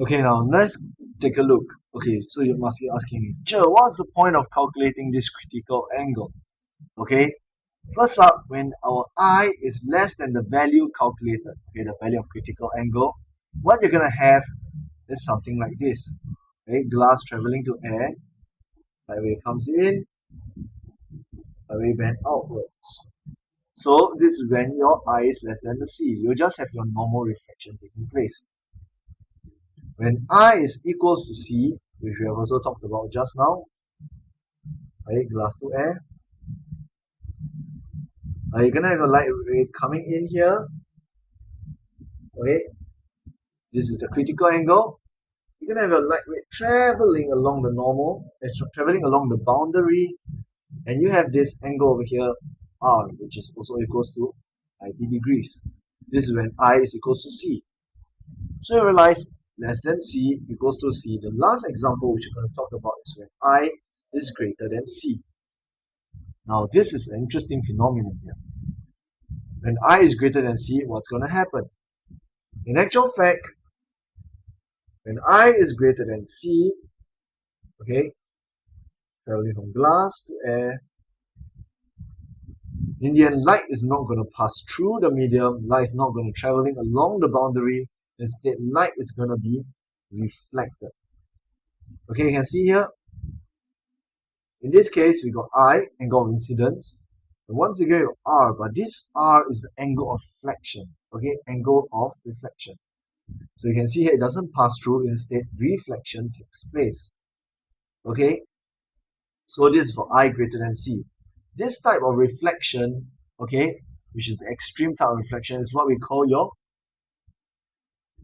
Okay, now let's take a look. Okay, so you must be asking me, Joe, what's the point of calculating this critical angle? Okay, first up, when our I is less than the value calculated, okay, the value of critical angle, what you're gonna have is something like this. Okay, glass traveling to air, light wave comes in, light wave bend outwards. So this is when your I is less than the C. You just have your normal reflection taking place. When I is equals to C, which we have also talked about just now, right, glass to air, you're gonna have a light ray coming in here. Okay, this is the critical angle. You're gonna have a light ray traveling along the normal, it's traveling along the boundary, and you have this angle over here, R, which is also equals to 90 degrees. This is when I is equals to C. So you realize less than C equals to C. The last example which we're going to talk about is when I is greater than C. Now this is an interesting phenomenon here. When I is greater than C, what's going to happen? In actual fact, when I is greater than C, okay, traveling from glass to air, in the end, light is not going to pass through the medium, light is not going to traveling along the boundary, instead light is going to be reflected. Okay, you can see here, in this case, we got I, angle of incidence. And once again, we got R, but this R is the angle of reflection. Okay, angle of reflection. So you can see here, it doesn't pass through, instead reflection takes place. Okay, so this is for I greater than C. This type of reflection, okay, which is the extreme type of reflection, is what we call your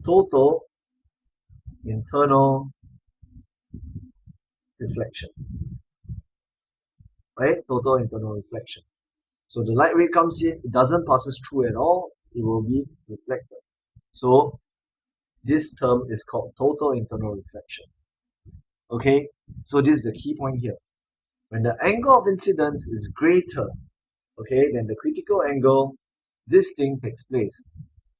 total internal reflection. Right, total internal reflection. So the light ray comes in, it doesn't passes through at all, it will be reflected. So this term is called total internal reflection. Okay, so this is the key point here. When the angle of incidence is greater, okay, than the critical angle, this thing takes place.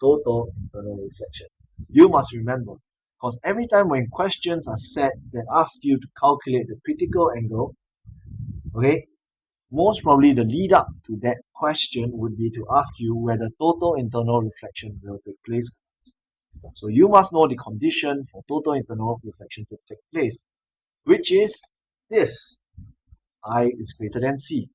Total internal reflection. You must remember, because every time when questions are set that ask you to calculate the critical angle, okay, most probably the lead up to that question would be to ask you whether total internal reflection will take place. So you must know the condition for total internal reflection to take place, which is this. I is greater than C.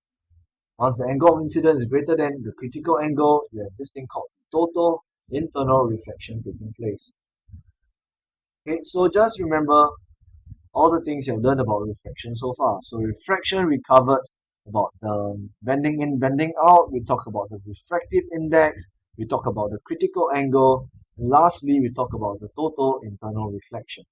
Once the angle of incidence is greater than the critical angle, you have this thing called total internal reflection taking place. Okay, so just remember all the things you have learned about reflection so far. So refraction, we covered about the bending in, bending out. We talk about the refractive index. We talk about the critical angle. And lastly, we talk about the total internal reflection.